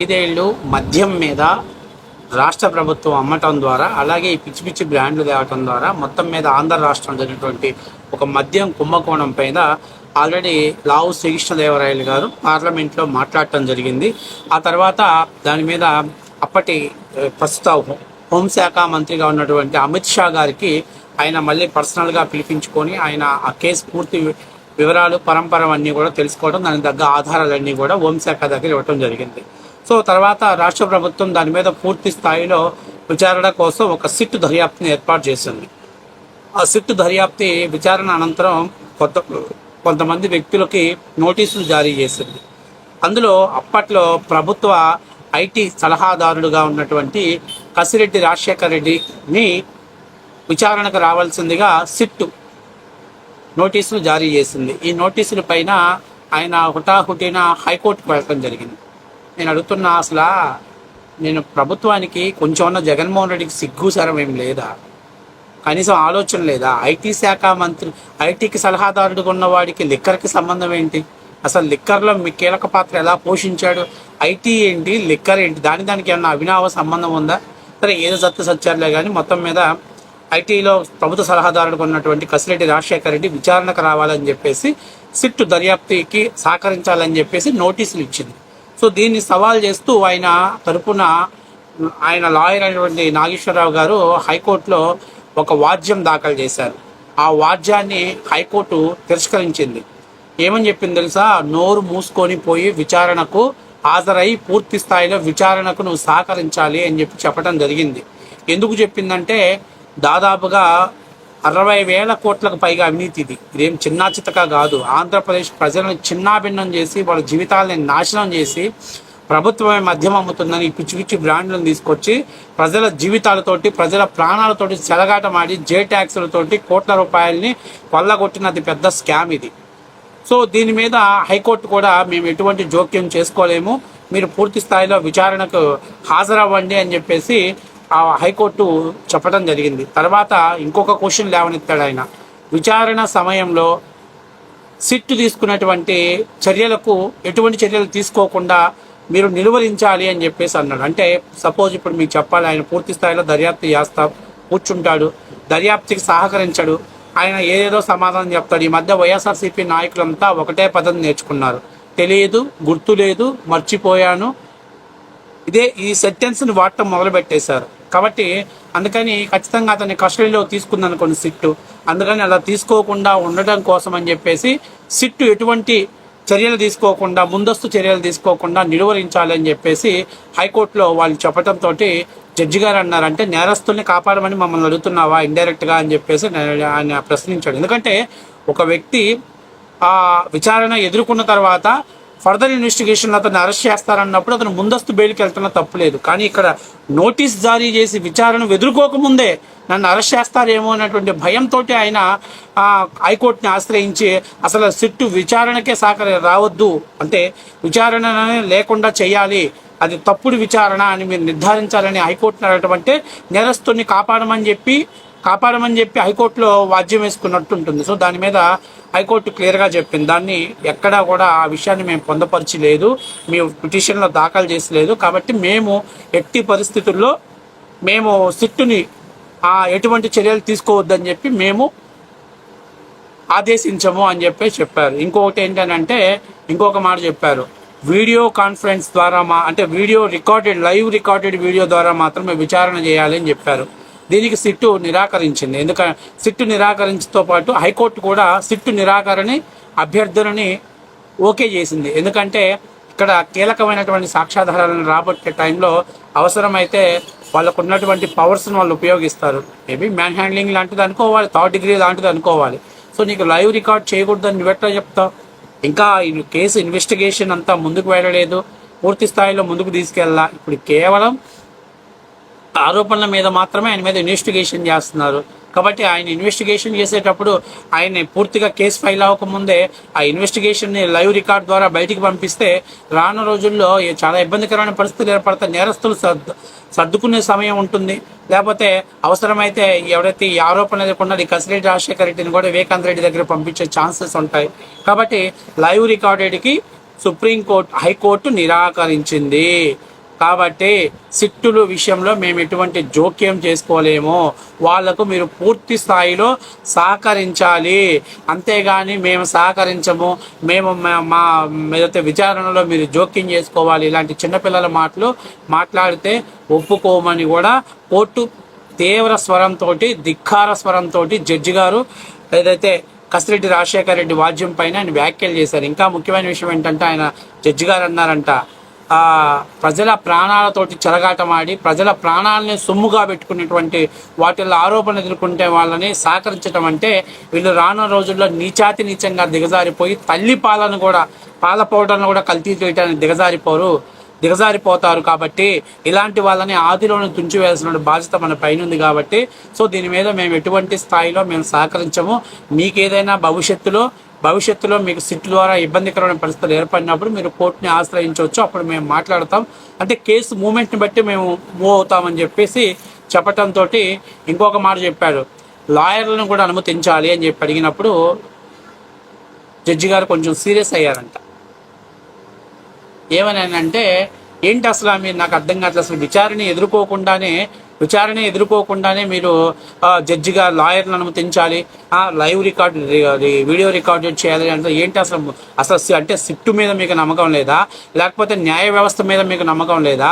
ఐదేళ్లు మద్యం మీద రాష్ట్ర ప్రభుత్వం అమ్మటం ద్వారా, అలాగే ఈ పిచ్చి పిచ్చి బ్రాండ్లు తేవటం ద్వారా మొత్తం మీద ఆంధ్ర రాష్ట్రం జరిగినటువంటి ఒక మద్యం కుంభకోణం పైన ఆల్రెడీ లావు శ్రీకృష్ణదేవరాయలు గారు పార్లమెంట్లో మాట్లాడటం జరిగింది. ఆ తర్వాత దాని మీద అప్పటి ప్రస్తుత హోంశాఖ మంత్రిగా ఉన్నటువంటి అమిత్ షా గారికి ఆయన మళ్ళీ పర్సనల్గా పిలిపించుకొని ఆయన ఆ కేసు పూర్తి వివరాలు పరంపర అన్నీ కూడా తెలుసుకోవడం, దానికి తగ్గ ఆధారాలన్నీ కూడా హోంశాఖ దగ్గర ఇవ్వటం జరిగింది. సో తర్వాత రాష్ట్ర ప్రభుత్వం దాని మీద పూర్తి స్థాయిలో విచారణ కోసం ఒక సిట్ దర్యాప్తుని ఏర్పాటు చేసింది. ఆ సిట్ దర్యాప్తు విచారణ అనంతరం కొంతమంది వ్యక్తులకి నోటీసులు జారీ చేసింది. అందులో అప్పట్లో ప్రభుత్వ ఐటీ సలహాదారుడుగా ఉన్నటువంటి కసిరెడ్డి రాజశేఖర్ రెడ్డిని విచారణకు రావాల్సిందిగా సిట్ నోటీసులు జారీ చేసింది. ఈ నోటీసుల పైన ఆయన హుటాహుటిన హైకోర్టుకు వెళ్ళడం జరిగింది. నేను అడుగుతున్నా, అసలు నేను ప్రభుత్వానికి కొంచెం జగన్మోహన్ రెడ్డికి సిగ్గు సరం ఏం లేదా? కనీసం ఆలోచన లేదా? ఐటీ శాఖ మంత్రి, ఐటీకి సలహాదారుడుగా ఉన్నవాడికి లిక్కర్కి సంబంధం ఏంటి? అసలు లిక్కర్లో మీ కీలక పాత్ర ఎలా పోషించాడు? ఐటీ ఏంటి, లిక్కర్ ఏంటి? దానికి ఏమన్నా అవినావ సంబంధం ఉందా? సరే, ఏదో సత్యాలే కానీ మొత్తం మీద ఐటీలో ప్రభుత్వ సలహాదారుడుగా ఉన్నటువంటి కసిరెడ్డి రాజశేఖర్ రెడ్డి విచారణకు రావాలని చెప్పేసి సిట్ దర్యాప్తుకి సహకరించాలని చెప్పేసి నోటీసులు ఇచ్చింది. సో దీన్ని సవాల్ చేస్తూ ఆయన తరపున ఆయన లాయర్ అయినటువంటి నాగేశ్వరరావు గారు హైకోర్టులో ఒక వాద్యం దాఖలు చేశారు. ఆ వాద్యాన్ని హైకోర్టు తిరస్కరించింది. ఏమని చెప్పింది తెలుసా? నోరు మూసుకొని పోయి విచారణకు హాజరై పూర్తి స్థాయిలో విచారణకు నువ్వు సహకరించాలి అని చెప్పడం జరిగింది. ఎందుకు చెప్పిందంటే, దాదాపుగా 60,000 కోట్లకు పైగా అవినీతి. ఇదేం చిన్నా చితక కాదు. ఆంధ్రప్రదేశ్ ప్రజలను చిన్నాభిన్నం చేసి వాళ్ళ జీవితాలని నాశనం చేసి ప్రభుత్వమే మద్యం అమ్ముతుందని పిచ్చి పిచ్చి బ్రాండ్లను తీసుకొచ్చి ప్రజల జీవితాలతోటి, ప్రజల ప్రాణాలతోటి చెలగాటమాడి జే ట్యాక్సులతోటి కోట్ల రూపాయలని కొల్లగొట్టినది పెద్ద స్కామ్ ఇది. సో దీని మీద హైకోర్టు కూడా మేము ఎటువంటి జోక్యం చేసుకోలేము, మీరు పూర్తి స్థాయిలో విచారణకు హాజరవ్వండి అని చెప్పేసి ఆ హైకోర్టు చెప్పడం జరిగింది. తర్వాత ఇంకొక క్వశ్చన్ లేవనెత్తాడు ఆయన. విచారణ సమయంలో సిట్ తీసుకున్నటువంటి చర్యలకు ఎటువంటి చర్యలు తీసుకోకుండా మీరు నిలువరించాలి అని చెప్పేసి అన్నాడు. అంటే సపోజ్ ఇప్పుడు మీకు చెప్పాలి, ఆయన పూర్తి స్థాయిలో దర్యాప్తు చేస్తా కూర్చుంటాడు, దర్యాప్తుకి సహకరించాడు, ఆయన ఏదేదో సమాధానం చెప్తాడు. ఈ మధ్య వైఎస్ఆర్సీపీ నాయకులంతా ఒకటే పదం నేర్చుకున్నారు, తెలియదు, గుర్తు లేదు, మర్చిపోయాను, ఈ సెంటెన్స్ని వాడటం మొదలుపెట్టేశారు. కాబట్టి అందుకని ఖచ్చితంగా అతన్ని కస్టడీలో తీసుకుందనుకోండి సిట్టు. అందుకని అలా తీసుకోకుండా ఉండటం కోసం అని చెప్పేసి సిట్టు ఎటువంటి చర్యలు తీసుకోకుండా, ముందస్తు చర్యలు తీసుకోకుండా నిలువరించాలని చెప్పేసి హైకోర్టులో వాళ్ళు చెప్పడంతో జడ్జి గారు అన్నారంటే, నేరస్తుల్ని కాపాడమని మమ్మల్ని అడుగుతున్నావా ఇండైరెక్ట్గా అని చెప్పేసి ఆయన ప్రశ్నించాడు. ఎందుకంటే ఒక వ్యక్తి ఆ విచారణ ఎదుర్కొన్న తర్వాత ఫర్దర్ ఇన్వెస్టిగేషన్ అతను అరెస్ట్ చేస్తారన్నప్పుడు అతను ముందస్తు బెయిల్కి వెళ్తున్న తప్పులేదు. కానీ ఇక్కడ నోటీస్ జారీ చేసి విచారణ ఎదుర్కోకముందే నన్ను అరెస్ట్ చేస్తారేమో అన్నటువంటి భయంతో ఆయన హైకోర్టుని ఆశ్రయించి అసలు సిట్టు విచారణకే రావద్దు, అంటే విచారణ లేకుండా చేయాలి, అది తప్పుడు విచారణ అని మీరు నిర్ధారించాలని హైకోర్టుని అడగటం అంటే నేరస్తుని కాపాడమని చెప్పి హైకోర్టులో వాద్యం వేసుకున్నట్టు ఉంటుంది. సో దాని మీద హైకోర్టు క్లియర్గా చెప్పింది. దాన్ని ఎక్కడా కూడా ఆ విషయాన్ని మేము పొందపరచలేదు, మేము పిటిషన్లో దాఖలు చేసలేదు. కాబట్టి మేము ఎట్టి పరిస్థితుల్లో మేము సిట్టుని ఎటువంటి చర్యలు తీసుకోవద్దని చెప్పి మేము ఆదేశించము అని చెప్పారు. ఇంకొకటి ఏంటంటే, ఇంకొక మాట చెప్పారు, వీడియో కాన్ఫరెన్స్ ద్వారా అంటే లైవ్ రికార్డెడ్ వీడియో ద్వారా మాత్రమే విచారణ చేయాలి అని చెప్పారు. దీనికి సిట్టు నిరాకరించింది. ఎందుకంటే సిట్టు నిరాకరించతో పాటు హైకోర్టు కూడా సిట్టు నిరాకరణని అభ్యర్థులని ఓకే చేసింది. ఎందుకంటే ఇక్కడ కీలకమైనటువంటి సాక్ష్యాధారాలను రాబట్టే టైంలో అవసరమైతే వాళ్ళకు ఉన్నటువంటి పవర్స్ని వాళ్ళు ఉపయోగిస్తారు. మేబీ మ్యాన్ హ్యాండ్లింగ్ లాంటిది అనుకోవాలి, థర్డ్ డిగ్రీ లాంటిది అనుకోవాలి. సో నీకు లైవ్ రికార్డ్ చేయకూడదని నువ్వెట్లా చెప్తావు? ఇంకా ఈ కేసు ఇన్వెస్టిగేషన్ అంతా ముందుకు వెళ్ళలేదు, పూర్తి స్థాయిలో ముందుకు తీసుకెళ్ళాలి. ఇప్పుడు కేవలం ఆరోపణల మీద మాత్రమే ఆయన మీద ఇన్వెస్టిగేషన్ చేస్తున్నారు. కాబట్టి ఆయన ఇన్వెస్టిగేషన్ చేసేటప్పుడు ఆయన పూర్తిగా కేసు ఫైల్ అవ్వకముందే ఆ ఇన్వెస్టిగేషన్ని లైవ్ రికార్డ్ ద్వారా బయటికి పంపిస్తే రాను రోజుల్లో చాలా ఇబ్బందికరమైన పరిస్థితులు ఏర్పడతాయి. నేరస్తులు సర్దుకునే సమయం ఉంటుంది. లేకపోతే అవసరమైతే ఎవరైతే ఈ ఆరోపణ లేకుండా ఈ కసిరెడ్డి రాజశేఖర్ రెడ్డిని కూడా వివేకాంత్ రెడ్డి దగ్గర పంపించే ఛాన్సెస్ ఉంటాయి. కాబట్టి లైవ్ రికార్డెడ్కి హైకోర్టు నిరాకరించింది. కాబట్టి సిట్టుల విషయంలో మేము ఎటువంటి జోక్యం చేసుకోలేము, వాళ్లకు మీరు పూర్తి స్థాయిలో సహకరించాలి, అంతేగాని మేము సహకరించము, మేము మా ఏదైతే విచారణలో మీరు జోక్యం చేసుకోవాలి, ఇలాంటి చిన్నపిల్లల మాటలు మాట్లాడితే ఒప్పుకోమని కూడా కోర్టు తీవ్ర స్వరంతో, ధిక్కార స్వరంతో జడ్జి గారు ఏదైతే కసిరెడ్డి రాజశేఖర రెడ్డి వాద్యం పైన ఆయన వ్యాఖ్యలు చేశారు. ఇంకా ముఖ్యమైన విషయం ఏంటంటే ఆయన జడ్జి గారు అన్నారంట, ప్రజల ప్రాణాలతోటి చెలగాటమాడి ప్రజల ప్రాణాలని సొమ్ముగా పెట్టుకునేటువంటి వాటిల్లో ఆరోపణలు ఎదుర్కొంటే వాళ్ళని సహకరించడం అంటే వీళ్ళు రానున్న రోజుల్లో నీచంగా దిగజారిపోయి తల్లి పాల పౌడర్ను కూడా కల్తీ చేయడానికి దిగజారిపోతారు. కాబట్టి ఇలాంటి వాళ్ళని ఆదిలోనే తుంచివేయాల్సిన బాధ్యత మన పైన ఉంది. కాబట్టి సో దీని మీద మేము ఎటువంటి స్థాయిలో మేము సహకరించము. మీకు ఏదైనా భవిష్యత్తులో మీకు సిట్ ద్వారా ఇబ్బందికరమైన పరిస్థితులు ఏర్పడినప్పుడు మీరు కోర్టుని ఆశ్రయించవచ్చు, అప్పుడు మేము మాట్లాడతాం, అంటే కేసు మూమెంట్ని బట్టి మేము మూవ్ అవుతామని చెప్పేసి చెప్పటంతో ఇంకొక మాట చెప్పాడు, లాయర్లను కూడా అనుమతించాలి అని చెప్పి అడిగినప్పుడు జడ్జి గారు కొంచెం సీరియస్ అయ్యారంట. ఏమని అంటే ఏంటి అసలు మీరు నాకు అర్థం కావట్లేదు, అసలు విచారణ ఎదుర్కోకుండానే మీరు జడ్జిగా లాయర్లను అనుమతించాలి, లైవ్ వీడియో రికార్డు చేయాలి అంటే ఏంటి అసలు అంటే సిట్టు మీద మీకు నమ్మకం లేదా, లేకపోతే న్యాయ వ్యవస్థ మీద మీకు నమ్మకం లేదా,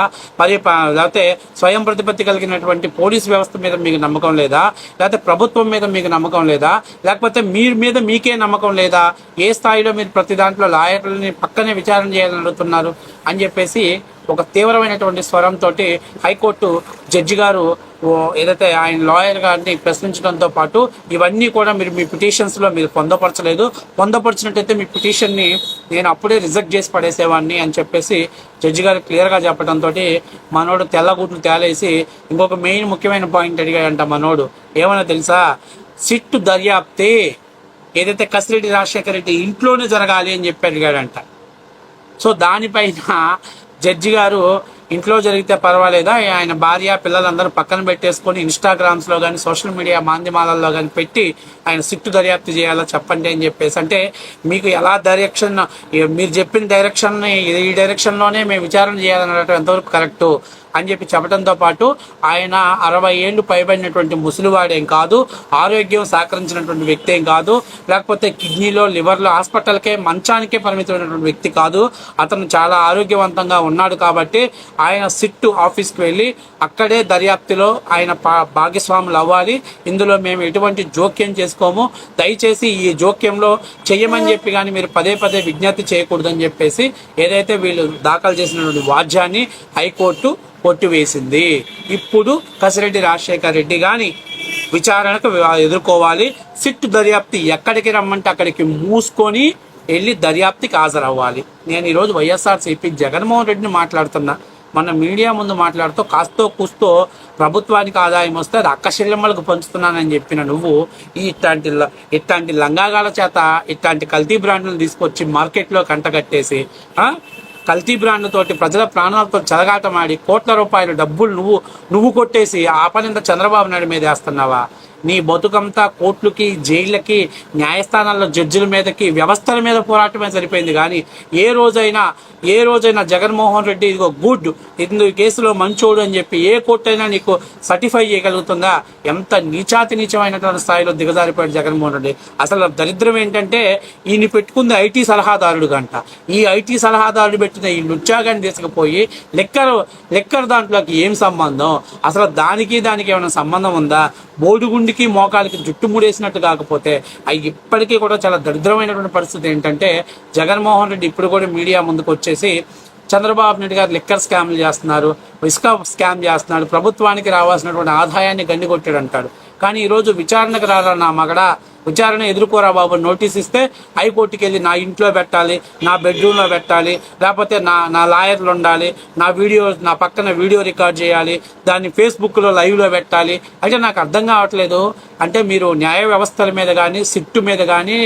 లేకపోతే స్వయం ప్రతిపత్తి కలిగినటువంటి పోలీసు వ్యవస్థ మీద మీకు నమ్మకం లేదా, లేకపోతే ప్రభుత్వం మీద మీకు నమ్మకం లేదా, లేకపోతే మీద మీకే నమ్మకం లేదా, ఏ స్థాయిలో మీరు ప్రతి దాంట్లో లాయర్లని పక్కనే విచారణ చేయాలని అడుగుతున్నారు అని చెప్పేసి ఒక తీవ్రమైనటువంటి స్వరంతో హైకోర్టు జడ్జి గారు ఏదైతే ఆయన లాయర్ గారిని ప్రశ్నించడంతో పాటు ఇవన్నీ కూడా మీరు మీ పిటిషన్స్లో మీరు పొందపరిచినట్టయితే మీ పిటిషన్ని నేను అప్పుడే రిజెక్ట్ చేసి పడేసేవాడిని అని చెప్పేసి జడ్జి గారు క్లియర్గా చెప్పడంతో మనోడు తెల్లగుట్లు తేలేసి ఇంకొక ముఖ్యమైన పాయింట్ అడిగాడంట. మనోడు ఏమన్నా తెలుసా, సిట్టు దర్యాప్తే ఏదైతే కసిరెడ్డి రాజశేఖర రెడ్డి ఇంట్లోనే జరగాలి అని చెప్పి అడిగాడంట. సో దానిపైన జడ్జి గారు ఇంట్లో జరిగితే పర్వాలేదా, ఆయన భార్య పిల్లలందరూ పక్కన పెట్టేసుకొని ఇన్స్టాగ్రామ్స్లో కానీ సోషల్ మీడియా మాధ్యమాలలో కానీ పెట్టి ఆయన సిట్టు దర్యాప్తు చేయాలో చెప్పండి అని చెప్పేసి, అంటే మీకు ఎలా మీరు చెప్పిన ఈ డైరెక్షన్లోనే మేము విచారణ చేయాలనడం ఎంతవరకు కరెక్టు అని చెప్పి చెప్పడంతో పాటు ఆయన 60 ఏళ్ళు పైబడినటువంటి ముసలివాడేం కాదు, ఆరోగ్యం సహకరించినటువంటి వ్యక్తి ఏం కాదు, లేకపోతే కిడ్నీలో లివర్లో హాస్పిటల్కే మంచానికే పరిమితమైనటువంటి వ్యక్తి కాదు, అతను చాలా ఆరోగ్యవంతంగా ఉన్నాడు. కాబట్టి ఆయన సిట్టు ఆఫీస్కి వెళ్ళి అక్కడే దర్యాప్తులో ఆయన భాగస్వాములు అవ్వాలి, ఇందులో మేము ఎటువంటి జోక్యం చేసుకోము, దయచేసి ఈ జోక్యంలో చెయ్యమని చెప్పి కానీ మీరు పదే విజ్ఞప్తి చేయకూడదని చెప్పేసి ఏదైతే వీళ్ళు దాఖలు చేసినటువంటి వాద్యాన్ని హైకోర్టు కొట్టివేసింది. ఇప్పుడు కసిరెడ్డి రాజశేఖర రెడ్డి కానీ విచారణకు ఎదుర్కోవాలి, సిట్టు దర్యాప్తు ఎక్కడికి రమ్మంటే అక్కడికి మూసుకొని వెళ్ళి దర్యాప్తుకి హాజరవ్వాలి. నేను ఈరోజు వైఎస్ఆర్సీపీ జగన్మోహన్ రెడ్డిని మాట్లాడుతున్నా, మన మీడియా ముందు మాట్లాడుతూ కాస్తో కూస్తో ప్రభుత్వానికి ఆదాయం వస్తే అది అక్కశల్యమ్మలకు పంచుతున్నానని చెప్పిన నువ్వు ఇట్లాంటి లంగాగాల చేత ఇట్లాంటి కల్తీ బ్రాండ్లను తీసుకొచ్చి మార్కెట్లో కంటగట్టేసి కల్తీ బ్రాండ్లతోటి ప్రజల ప్రాణాలతో చెలగాటమాడి కోట్ల రూపాయల డబ్బులు నువ్వు కొట్టేసి ఆ పనింత చంద్రబాబు నాయుడు మీద వేస్తున్నావా? నీ బతుకంతా కోర్టులకి, జైళ్ళకి, న్యాయస్థానాల్లో జడ్జిల మీదకి, వ్యవస్థల మీద పోరాటమే సరిపోయింది. కానీ ఏ రోజైనా జగన్మోహన్ రెడ్డి ఇదిగో గుడ్, ఇందు కేసులో మంచోడు అని చెప్పి ఏ కోర్టు అయినా నీకు సర్టిఫై చేయగలుగుతుందా? ఎంత నీచమైనటువంటి స్థాయిలో దిగజారిపోయాడు జగన్మోహన్ రెడ్డి. అసలు దరిద్రం ఏంటంటే ఈయన పెట్టుకుంది ఐటీ సలహాదారుడు గంట. ఈ ఐటీ సలహాదారుడు పెట్టిన ఈ లుచ్చాగాన్ని తీసుకుపోయి లెక్కర్ దాంట్లోకి ఏం సంబంధం? అసలు దానికి ఏమైనా సంబంధం ఉందా? బోడుగుండికి మోకాలికి జుట్టు ముడేసినట్టు కాకపోతే అవి ఇప్పటికీ కూడా చాలా దరిద్రమైనటువంటి పరిస్థితి ఏంటంటే జగన్మోహన్ రెడ్డి ఇప్పుడు కూడా మీడియా ముందుకు వచ్చేసి చంద్రబాబు నాయుడు గారు లిక్కర్ స్కామ్లు చేస్తున్నారు, ఇసుక స్కామ్ చేస్తున్నాడు, ప్రభుత్వానికి రావాల్సినటువంటి ఆదాయాన్ని గండికొట్టాడు అంటాడు. కానీ ఈరోజు విచారణకు రారా నా మగడా, విచారణ ఎదుర్కోరా బాబు నోటీస్ ఇస్తే హైకోర్టుకి వెళ్ళి నా ఇంట్లో పెట్టాలి, నా బెడ్రూమ్లో పెట్టాలి, లేకపోతే నా లాయర్లు ఉండాలి, నా పక్కన వీడియో రికార్డ్ చేయాలి, దాన్ని ఫేస్బుక్లో లైవ్లో పెట్టాలి. అయితే నాకు అర్థం కావట్లేదు, అంటే మీరు న్యాయ వ్యవస్థల మీద కానీ, సిట్టు మీద కానీ,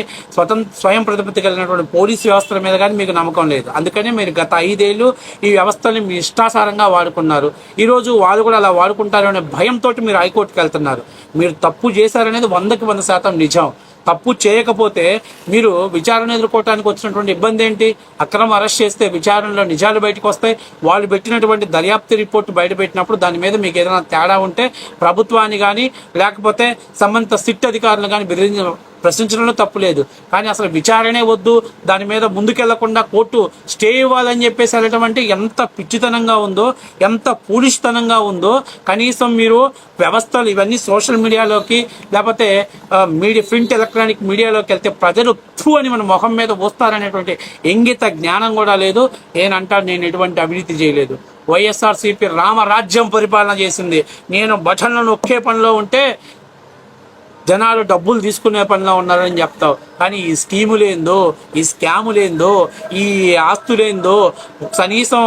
స్వయం ప్రతిపత్తి కలిగినటువంటి పోలీసు వ్యవస్థల మీద కానీ మీకు నమ్మకం లేదు. అందుకని మీరు గత 5 ఏళ్ళు ఈ వ్యవస్థని మీ ఇష్టాసారంగా వాడుకున్నారు. ఈరోజు వాళ్ళు కూడా అలా వాడుకుంటారు అనే భయంతో మీరు హైకోర్టుకి వెళ్తున్నారు. మీరు తప్పు చేశారనేది 100% నిజం. తప్పు చేయకపోతే మీరు విచారణ ఎదుర్కోవడానికి వచ్చినటువంటి ఇబ్బంది ఏంటి? అక్రమ అరెస్ట్ చేస్తే విచారణలో నిజాలు బయటకు వస్తాయి. వాళ్ళు పెట్టినటువంటి దర్యాప్తు రిపోర్టు బయట పెట్టినప్పుడు దాని మీద మీకు ఏదైనా తేడా ఉంటే ప్రభుత్వాన్ని కానీ లేకపోతే సంబంధిత సిట్ అధికారులు కానీ ప్రశ్నించడంలో తప్పు లేదు. కానీ అసలు విచారణే వద్దు, దాని మీద ముందుకెళ్లకుండా కోర్టు స్టే ఇవ్వాలని చెప్పేసి వెళ్ళటం అంటే ఎంత పిచ్చితనంగా ఉందో, ఎంత పూలిష్టతనంగా ఉందో. కనీసం మీరు వ్యవస్థలు ఇవన్నీ సోషల్ మీడియాలోకి లేకపోతే ప్రింట్ ఎలక్ట్రానిక్ మీడియాలోకి వెళ్తే ప్రజలు థూ అని మన మొహం మీద వస్తారనేటువంటి ఇంగిత జ్ఞానం కూడా లేదు. నేనంటాను, నేను ఎటువంటి అవినీతి చేయలేదు. వైఎస్ఆర్సీపీ రామరాజ్యం పరిపాలన చేసింది. నేను బటన్లను నొక్కే పనిలో ఉంటే జనాలు డబ్బులు తీసుకునే పనిలో ఉన్నారని చెప్తావు. కానీ ఈ స్కీములేందో, ఈ స్కాములేందో, ఈ ఆస్తులేందో, కనీసం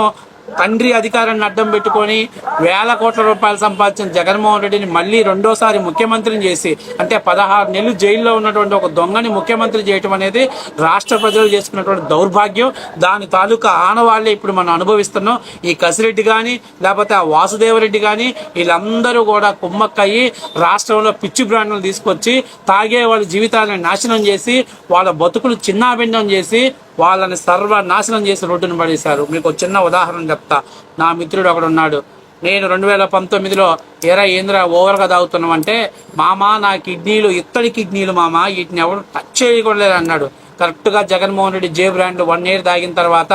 తండ్రి అధికారాన్ని అడ్డం పెట్టుకొని వేల కోట్ల రూపాయలు సంపాదించిన జగన్మోహన్ రెడ్డిని మళ్ళీ రెండోసారి ముఖ్యమంత్రిని చేసి, అంటే 16 నెలలు జైల్లో ఉన్నటువంటి ఒక దొంగని ముఖ్యమంత్రి చేయటం అనేది రాష్ట్ర ప్రజలు చేసుకున్నటువంటి దౌర్భాగ్యం. దాని తాలూకా ఆనవాళ్ళే ఇప్పుడు మనం అనుభవిస్తున్నాం. ఈ కసిరెడ్డి కానీ లేకపోతే ఆ వాసుదేవరెడ్డి కానీ వీళ్ళందరూ కూడా కుమ్మక్కయ్యి రాష్ట్రంలో పిచ్చి బ్రాండ్లు తీసుకొచ్చి తాగే వాళ్ళ జీవితాలను నాశనం చేసి, వాళ్ళ బతుకులు చిన్నాభిన్నం చేసి, వాళ్ళని సర్వనాశనం చేసి రోడ్డును పడేశారు. మీకు ఒక చిన్న ఉదాహరణ చెప్తా. నా మిత్రుడు ఒకడు ఉన్నాడు. నేను 2019లో ఏంద్రా ఓవర్గా తాగుతున్నాం అంటే, మామా నా కిడ్నీలు ఇత్తడి కిడ్నీలు మామా, వీటిని ఎవరు టచ్ చేయకూడలేదు అన్నాడు. కరెక్ట్గా జగన్మోహన్ రెడ్డి జే బ్రాండ్ 1 year తాగిన తర్వాత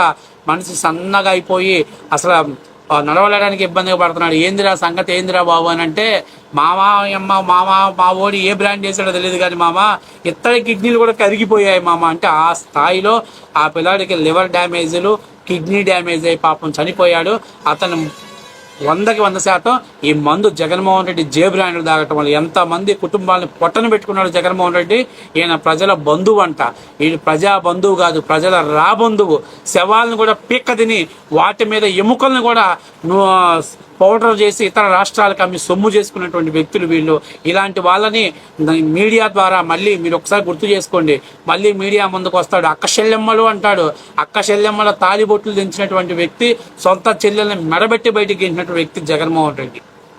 మనిషి సన్నగా అయిపోయి అసలు నడవలేడానికి ఇబ్బందిగా పడుతున్నాడు. ఏందిరా సంగతి, ఏందిరా బాబు అని అంటే, మా ఓడి ఏ బ్రాండ్ చేశాడో తెలియదు కానీ మామ ఇత్తడి కిడ్నీలు కూడా కరిగిపోయాయి మామ అంటే, ఆ స్థాయిలో ఆ పిల్లాడికి లివర్ డ్యామేజ్లు, కిడ్నీ డ్యామేజ్ అయ్యి పాపం చనిపోయాడు. అతను 100కి 100% ఈ మందు జగన్మోహన్ రెడ్డి జే బ్రాండ్లు తాగటం వల్ల ఎంతమంది కుటుంబాలను పొట్టను పెట్టుకున్నాడు జగన్మోహన్ రెడ్డి. ఈయన ప్రజల బంధువు అంట. ఈయన ప్రజా బంధువు కాదు, ప్రజల రాబంధువు. శవాలను కూడా పీక్క తిని వాటి మీద ఎముకలను కూడా పౌడర్ చేసి ఇతర రాష్ట్రాలకు అమ్మి సొమ్ము చేసుకున్నటువంటి వ్యక్తులు వీళ్ళు. ఇలాంటి వాళ్ళని మీడియా ద్వారా మళ్ళీ మీరు ఒకసారి గుర్తు చేసుకోండి. మళ్ళీ మీడియా ముందుకు వస్తాడు, అక్క చెల్లెమ్మలు అంటాడు. అక్క చెల్లెమ్మల తాలిబొట్లు దించినటువంటి వ్యక్తి, సొంత చెల్లెల్ని మెడబెట్టి బయటికి గెంటినటువంటి వ్యక్తి జగన్మోహన్ రెడ్డి.